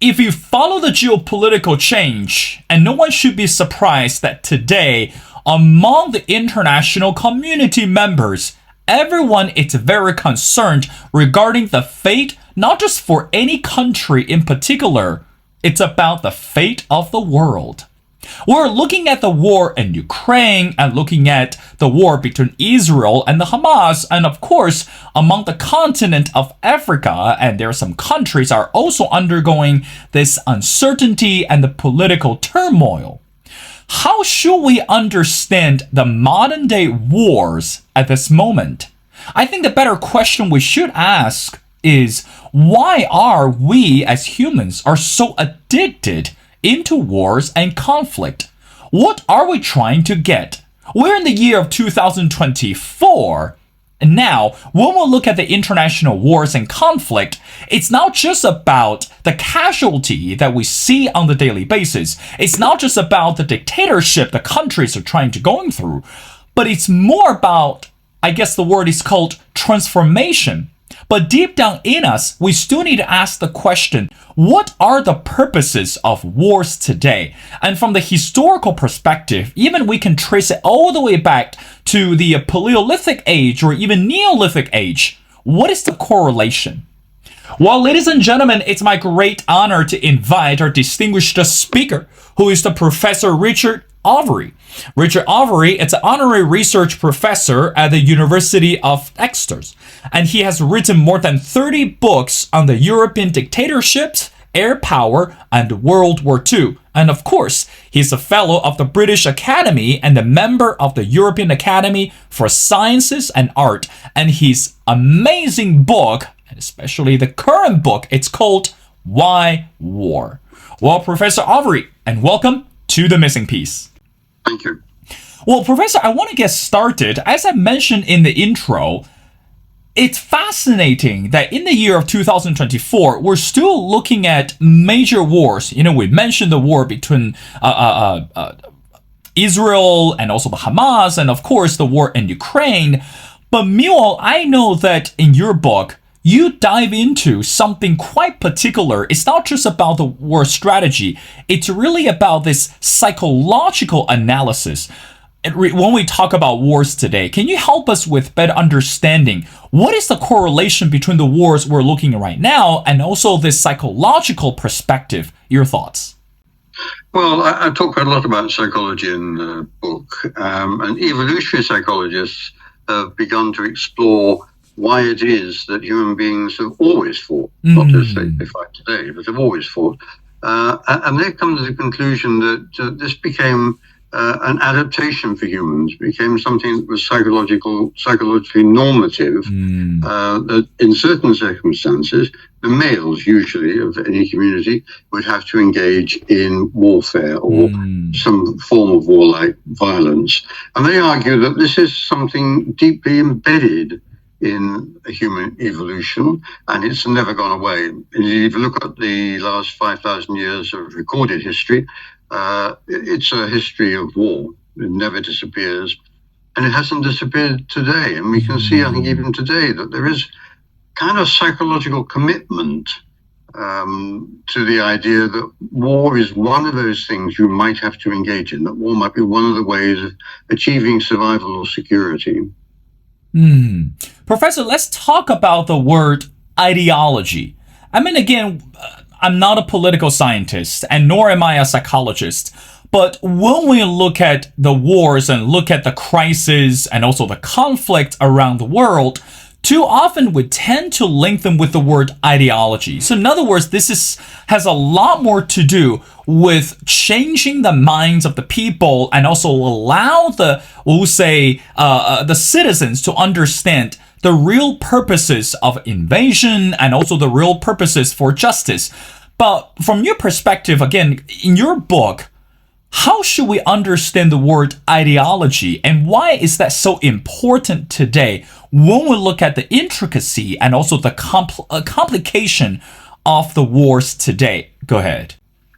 if you follow the geopolitical change, and no one should be surprised that today, among the international community members, everyone is very concerned regarding the fate, not just for any country in particular, it's about the fate of the world. We're looking at the war in Ukraine and looking at the war between Israel and the Hamas, and of course, among the continent of Africa, and there are some countries are also undergoing this uncertainty and the political turmoil. How should we understand the modern day wars at this moment? I think the better question we should ask is, why are we as humans are so addicted into wars and conflict? What are we trying to get? We're in the year of 2024. And now, when we look at the international wars and conflict, it's not just about the casualty that we see on the daily basis. It's not just about the dictatorship the countries are trying to going through, but it's more about, I guess the word is called transformation. But deep down in us, we still need to ask the question, what are the purposes of wars today? And from the historical perspective, even we can trace it all the way back to the Paleolithic age or even Neolithic age. What is the correlation? Well, ladies and gentlemen, it's my great honor to invite our distinguished speaker, who is the Professor Richard Overy. Richard Overy is an honorary research professor at the University of Exeter, and he has written more than 30 books on the European dictatorships, air power, and World War II. And of course, he's a fellow of the British Academy and a member of the European Academy for Sciences and Art. And his amazing book, especially the current book, it's called Why War? Well, Professor Overy, and welcome to The Missing Piece. Thank you. Well, Professor, I want to get started. As I mentioned in the intro, it's fascinating that in the year of 2024, we're still looking at major wars. You know, we mentioned the war between Israel and also the Hamas, and of course the war in Ukraine. But meanwhile, I know that in your book, you dive into something quite particular. It's not just about the war strategy. It's really about this psychological analysis. When we talk about wars today, can you help us with better understanding what is the correlation between the wars we're looking at right now and also this psychological perspective? Your thoughts? Well, I talk quite a lot about psychology in the book, and evolutionary psychologists have begun to explore why it is that human beings have always fought, not just they fight today, but have always fought. And they've come to the conclusion that this became an adaptation for humans, became something that was psychologically normative, that in certain circumstances, the males usually of any community would have to engage in warfare or some form of warlike violence. And they argue that this is something deeply embedded in human evolution, and it's never gone away. If you look at the last 5,000 years of recorded history, it's a history of war. It never disappears, and it hasn't disappeared today. And we can see, I think, even today, that there is kind of psychological commitment to the idea that war is one of those things you might have to engage in, that war might be one of the ways of achieving survival or security. Professor, let's talk about the word ideology. I mean, again, I'm not a political scientist, and nor am I a psychologist. But when we look at the wars and look at the crisis and also the conflict around the world, too often we tend to link them with the word ideology. So in other words, this has a lot more to do with changing the minds of the people and also allow the citizens to understand the real purposes of invasion and also the real purposes for justice. But from your perspective, again, in your book, how should we understand the word ideology, and why is that so important today when we look at the intricacy and also the complication of the wars today? Go ahead.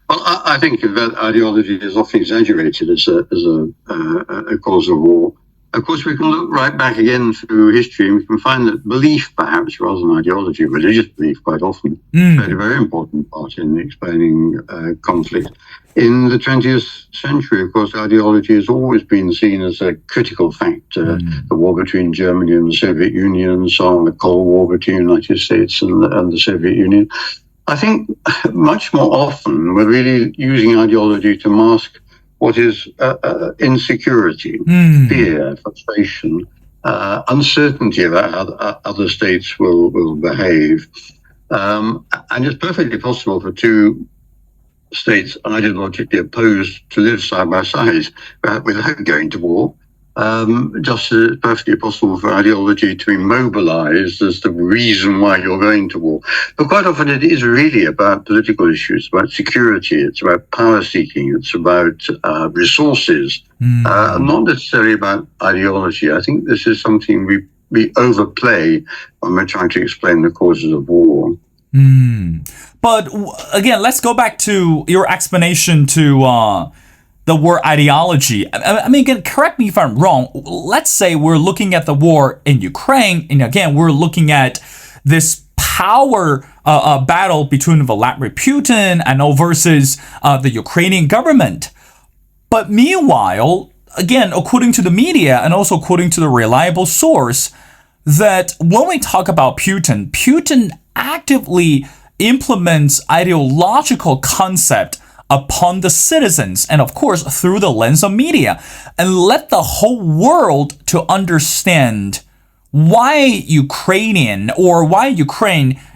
Well, I think that ideology is often exaggerated as a cause of war. Of course, we can look right back again through history, and we can find that belief, perhaps, rather than ideology, religious belief quite often, played a very important part in explaining conflict. In the 20th century, of course, ideology has always been seen as a critical factor. The war between Germany and the Soviet Union and so on, the Cold War between the United States and the Soviet Union. I think much more often we're really using ideology to mask what is insecurity, fear, frustration, uncertainty about how other states will behave. And it's perfectly possible for two states ideologically opposed to live side by side without going to war. Just as it's perfectly possible for ideology to be mobilized as the reason why you're going to war. But quite often it is really about political issues, about security, it's about power seeking, it's about resources, not necessarily about ideology. I think this is something we overplay when we're trying to explain the causes of war. But again, let's go back to your explanation to the word ideology. I mean, again, correct me if I'm wrong. Let's say we're looking at the war in Ukraine, and again, we're looking at this power battle between Vladimir Putin and versus the Ukrainian government. But meanwhile, again, according to the media and also according to the reliable source, that when we talk about Putin actively implements ideological concept upon the citizens, and of course through the lens of media, and let the whole world to understand why Ukraine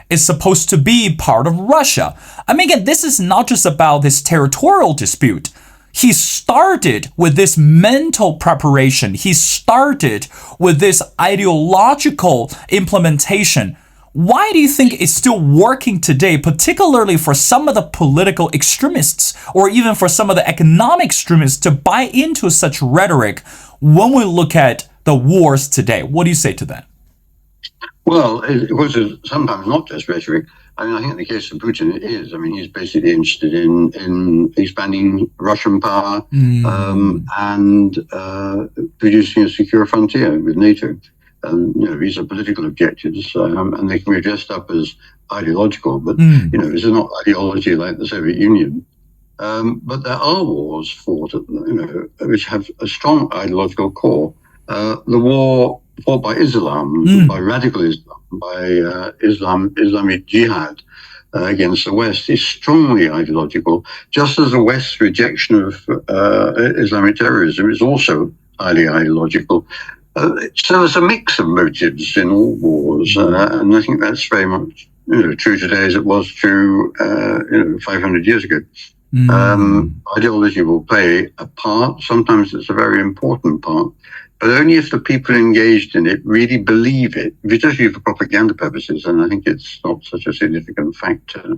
is supposed to be part of Russia. I mean, again, this is not just about this territorial dispute. He started with this mental preparation. He started with this ideological implementation. Why do you think it's still working today, particularly for some of the political extremists or even for some of the economic extremists to buy into such rhetoric when we look at the wars today? What do you say to that? Well, it was sometimes not just rhetoric. I mean, I think in the case of Putin, it is. I mean, he's basically interested in expanding Russian power and producing a secure frontier with NATO. These are political objectives, and they can be dressed up as ideological. But this is not ideology like the Soviet Union. But there are wars fought, which have a strong ideological core. The war fought by Islam, by radical Islam, by Islamic jihad against the West is strongly ideological, just as the West's rejection of Islamic terrorism is also highly ideological. So there's a mix of motives in all wars, and I think that's very much true today as it was true 500 years ago. Ideology will play a part. Sometimes it's a very important part, but only if the people engaged in it really believe it. If it's just used for propaganda purposes, then I think it's not such a significant factor.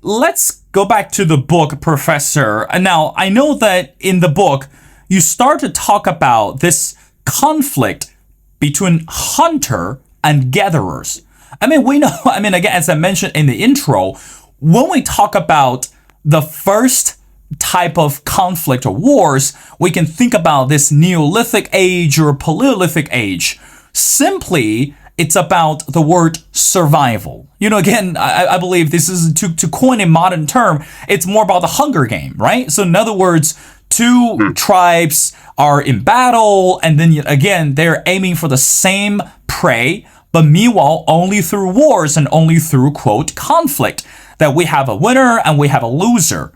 Let's go back to the book, Professor. Now, I know that in the book, you start to talk about this conflict between hunter and gatherers. I mean, we know, again, as I mentioned in the intro, when we talk about the first type of conflict or wars, we can think about this Neolithic age or Paleolithic age. Simply, it's about the word survival. Again, I believe this is, to coin a modern term, it's more about the Hunger Game, right? So in other words, two tribes are in battle, and then again, they're aiming for the same prey, but meanwhile, only through wars and only through, quote, conflict, that we have a winner and we have a loser.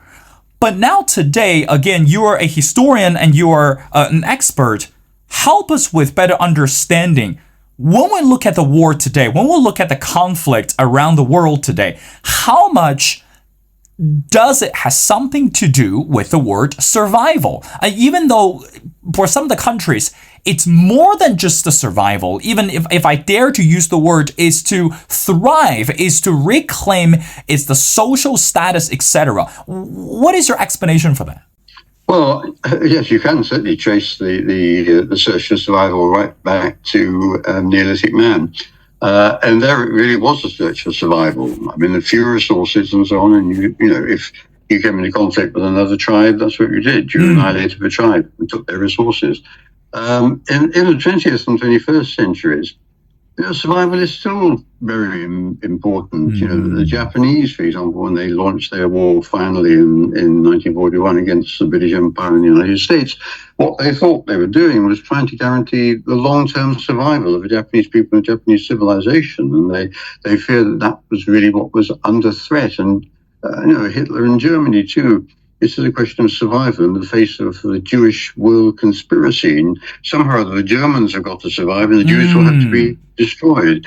But now today, again, you are a historian and you are an expert. Help us with better understanding. When we look at the war today, when we look at the conflict around the world today, how much does it have something to do with the word survival? Even though for some of the countries, it's more than just the survival. Even if I dare to use the word, is to thrive, is to reclaim, is the social status, etc. What is your explanation for that? Well, yes, you can certainly trace the search for survival right back to Neolithic man. And there it really was a search for survival. I mean, the few resources and so on. And, if you came into conflict with another tribe, that's what you did. You annihilated the tribe and took their resources. In the 20th and 21st centuries, survival is still very important. The Japanese, for example, when they launched their war finally in 1941 against the British Empire and the United States, what they thought they were doing was trying to guarantee the long-term survival of the Japanese people and Japanese civilization. And they feared that that was really what was under threat. And, Hitler in Germany, too. This is a question of survival in the face of the Jewish world conspiracy. And somehow or other, the Germans have got to survive and the Jews will have to be destroyed.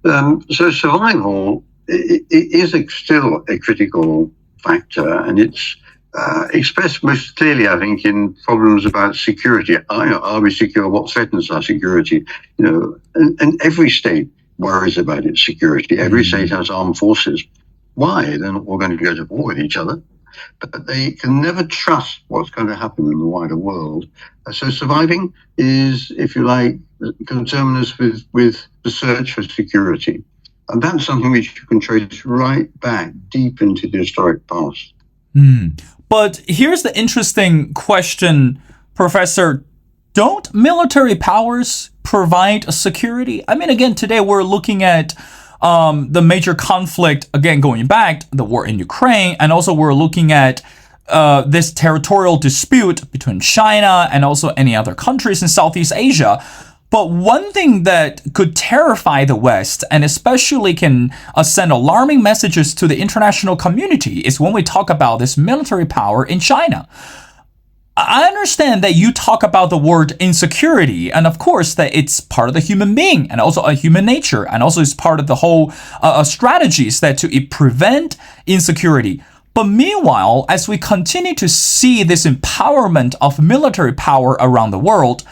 So survival is still a critical factor, and it's expressed most clearly, I think, in problems about security. Are we secure? What threatens our security? And every state worries about its security. Every state has armed forces. Why? They're not all going to go to war with each other. But they can never trust what's going to happen in the wider world. So surviving is, if you like, conterminous with the search for security. And that's something which you can trace right back deep into the historic past. But here's the interesting question, Professor. Don't military powers provide security? I mean, again, today we're looking at the major conflict, again, going back, the war in Ukraine, and also we're looking at this territorial dispute between China and also any other countries in Southeast Asia. But one thing that could terrify the West, and especially can send alarming messages to the international community, is when we talk about this military power in China. I understand that you talk about the word insecurity, and of course that it's part of the human being and also a human nature, and also it's part of the whole strategies that to prevent insecurity. But meanwhile, as we continue to see this empowerment of military power around the world,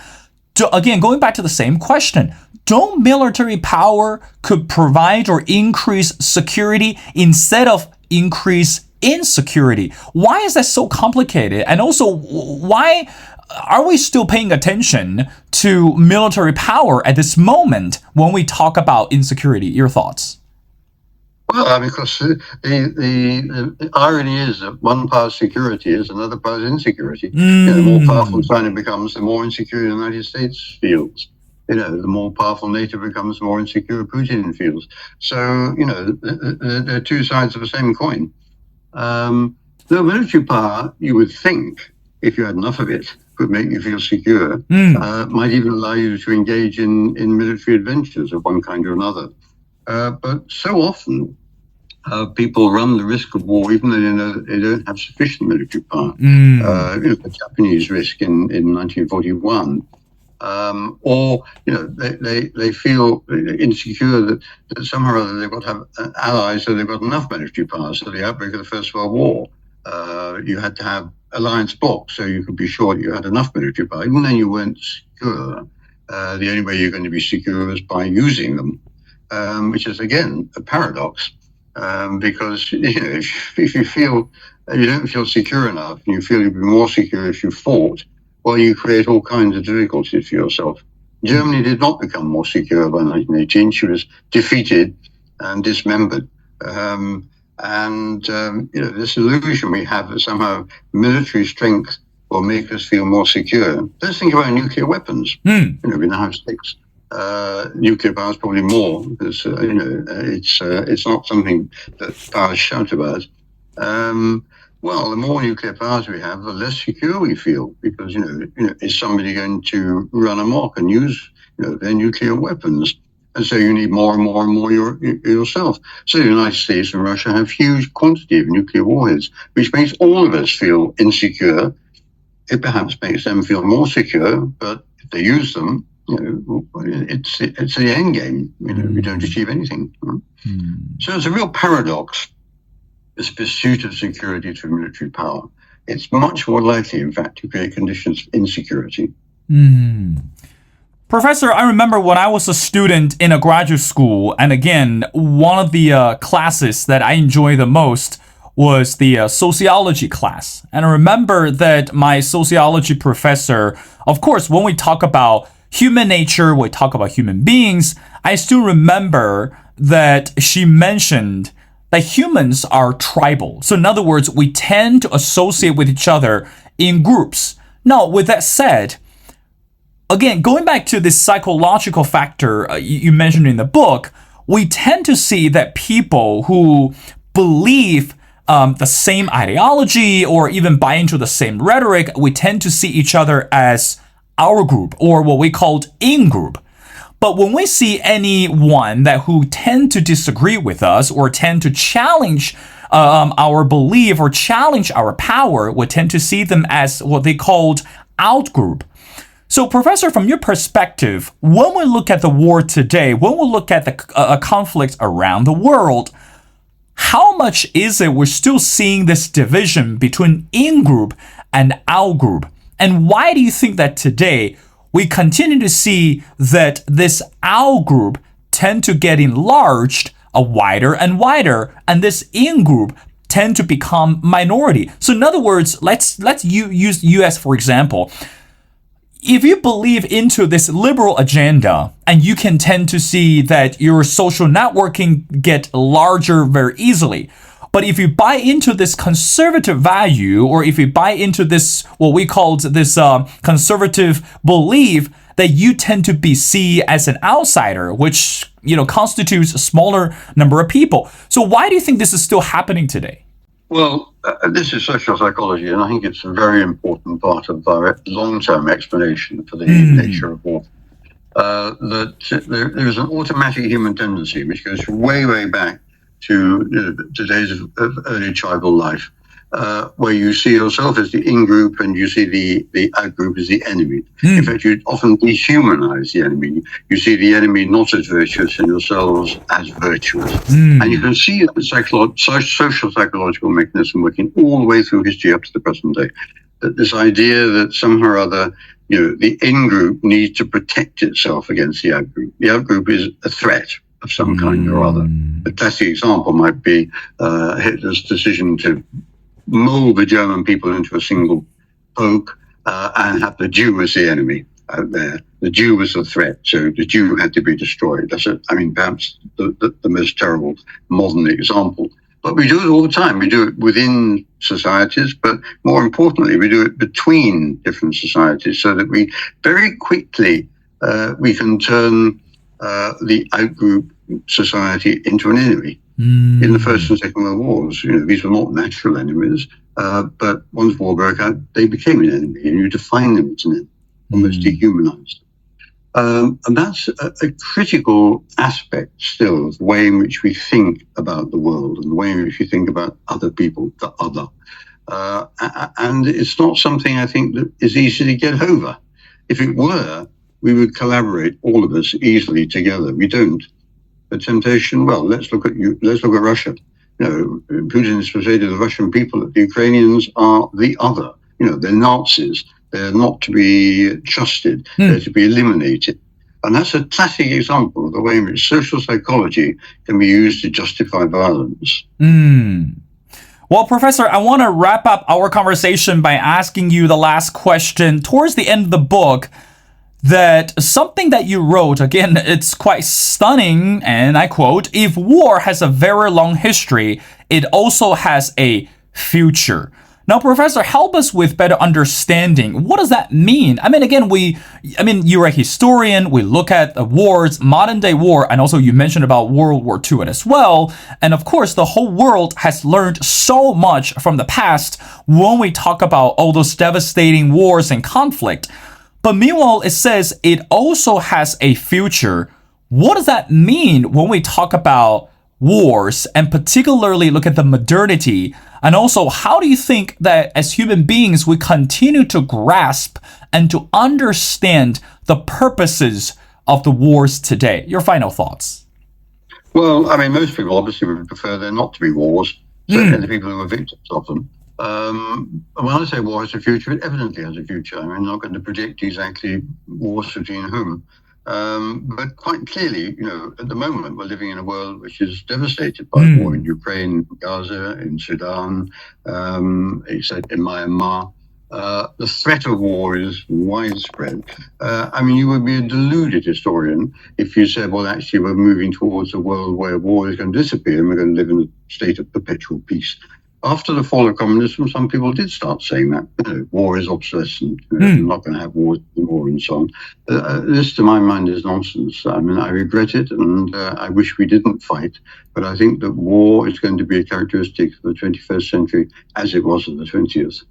again, going back to the same question, don't military power could provide or increase security instead of increase insecurity? Why is that so complicated? And also, why are we still paying attention to military power at this moment when we talk about insecurity? Your thoughts? Well, because the irony is that one power's security is another power's insecurity. The more powerful China becomes, the more insecure the United States feels. The more powerful NATO becomes, the more insecure Putin feels. So, there are two sides of the same coin. The military power, you would think, if you had enough of it, could make you feel secure, might even allow you to engage in military adventures of one kind or another. But so often, people run the risk of war, even though they know that they don't have sufficient military power. The Japanese risk in 1941. Or they feel insecure that somehow or other they've got to have allies, so they've got enough military power. So the outbreak of the First World War, you had to have alliance blocks so you could be sure that you had enough military power. Even then you weren't secure. The only way you're going to be secure is by using them, which is again a paradox, because if you feel you don't feel secure enough, and you feel you'd be more secure if you fought, well, you create all kinds of difficulties for yourself. Germany did not become more secure by 1918. She was defeated and dismembered. This illusion we have that somehow military strength will make us feel more secure. Let's think about nuclear weapons. We now have 6. Nuclear power is probably more because it's not something that powers shout about. Well, the more nuclear powers we have, the less secure we feel, because is somebody going to run amok and use their nuclear weapons? And so you need more and more and more yourself. So the United States and Russia have huge quantity of nuclear warheads, which makes all of us feel insecure. It perhaps makes them feel more secure, but if they use them, it's the end game. We don't achieve anything. So it's a real paradox. This pursuit of security through military power. It's much more likely, in fact, to create conditions of insecurity. Professor, I remember when I was a student in a graduate school, and again, one of the classes that I enjoyed the most was the sociology class. And I remember that my sociology professor, of course, when we talk about human nature, we talk about human beings, I still remember that she mentioned that humans are tribal. So in other words, we tend to associate with each other in groups. Now, with that said, again, going back to this psychological factor you mentioned in the book, we tend to see that people who believe the same ideology or even buy into the same rhetoric, we tend to see each other as our group or what we called in-group. But when we see anyone who tend to disagree with us or tend to challenge our belief or challenge our power, we tend to see them as what they called out-group. So, Professor, from your perspective, when we look at the war today, when we look at the conflicts around the world, how much is it we're still seeing this division between in-group and out-group? And why do you think that today we continue to see that this out-group tend to get enlarged wider and wider, and this in-group tend to become minority? So in other words, let's use US for example. If you believe into this liberal agenda, and you can tend to see that your social networking get larger very easily. But if you buy into this conservative value, or if you buy into this, what we call this conservative belief, that you tend to be seen as an outsider, which, constitutes a smaller number of people. So why do you think this is still happening today? Well, this is social psychology, and I think it's a very important part of our long-term explanation for the nature of war. That there is an automatic human tendency which goes way, way back to the days of early tribal life, where you see yourself as the in-group and you see the out-group as the enemy. In fact, you often dehumanize the enemy. You see the enemy not as virtuous and yourselves as virtuous. And you can see the social psychological mechanism working all the way through history up to the present day. That this idea that somehow or other, the in-group needs to protect itself against the out-group. The out-group is a threat of some kind or other. A classic example might be Hitler's decision to mold the German people into a single folk and have the Jew as the enemy out there. The Jew was a threat, so the Jew had to be destroyed. That's perhaps the most terrible modern example. But we do it all the time. We do it within societies, but more importantly, we do it between different societies so that we very quickly we can turn the out-group society into an enemy. In the First and Second World Wars, these were not natural enemies, but once war broke out, they became an enemy, and you define them as an enemy, almost dehumanized. And that's a critical aspect still of the way in which we think about the world and the way in which we think about other people, the other. And it's not something I think that is easy to get over. If it were, we would collaborate, all of us, easily together. We don't. The temptation, well, let's look at Russia. Putin is to say to the Russian people that the Ukrainians are the other. They're Nazis. They're not to be trusted. They're to be eliminated. And that's a classic example of the way in which social psychology can be used to justify violence. Well, Professor, I want to wrap up our conversation by asking you the last question. Towards the end of the book, that something that you wrote, again, it's quite stunning, and I quote, "If war has a very long history, it also has a future." Now, Professor, help us with better understanding. What does that mean? You're a historian. We look at the wars, modern day war, and also you mentioned about World War II as well. And of course, the whole world has learned so much from the past when we talk about all those devastating wars and conflict. But meanwhile, it says it also has a future. What does that mean when we talk about wars and particularly look at the modernity? And also, how do you think that as human beings, we continue to grasp and to understand the purposes of the wars today? Your final thoughts. Well, most people obviously would prefer there not to be wars, certainly the people who are victims of them. When I say war has a future, it evidently has a future. I'm not going to predict exactly wars between whom. But quite clearly, at the moment, we're living in a world which is devastated by war in Ukraine, Gaza, in Sudan, in Myanmar. The threat of war is widespread. You would be a deluded historian if you said, well, actually, we're moving towards a world where war is going to disappear and we're going to live in a state of perpetual peace. after the fall of communism, some people did start saying that war is obsolescent, we're not going to have wars anymore, and so on. This, to my mind, is nonsense. I mean, I regret it, and I wish we didn't fight, but I think that war is going to be a characteristic of the 21st century as it was in the 20th.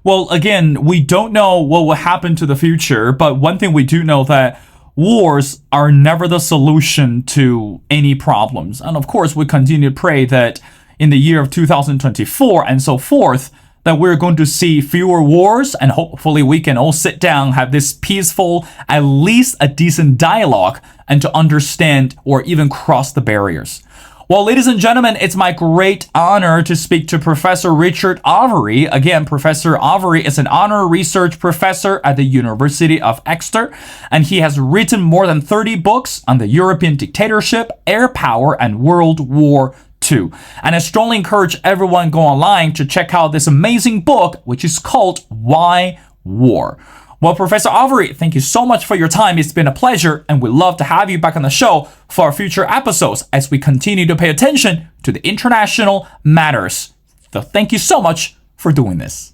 Well, again, we don't know what will happen to the future, but one thing we do know that wars are never the solution to any problems. And of course, we continue to pray that in the year of 2024 and so forth, that we're going to see fewer wars, and hopefully we can all sit down, have this peaceful, at least a decent dialogue, and to understand or even cross the barriers. Well, ladies and gentlemen, it's my great honor to speak to Professor Richard Overy. Again, Professor Overy is an honorary research professor at the University of Exeter, and he has written more than 30 books on the European dictatorship, air power, and World War II. And I strongly encourage everyone go online to check out this amazing book, which is called Why War? Well, Professor Overy, thank you so much for your time. It's been a pleasure, and we'd love to have you back on the show for our future episodes as we continue to pay attention to the international matters. So thank you so much for doing this.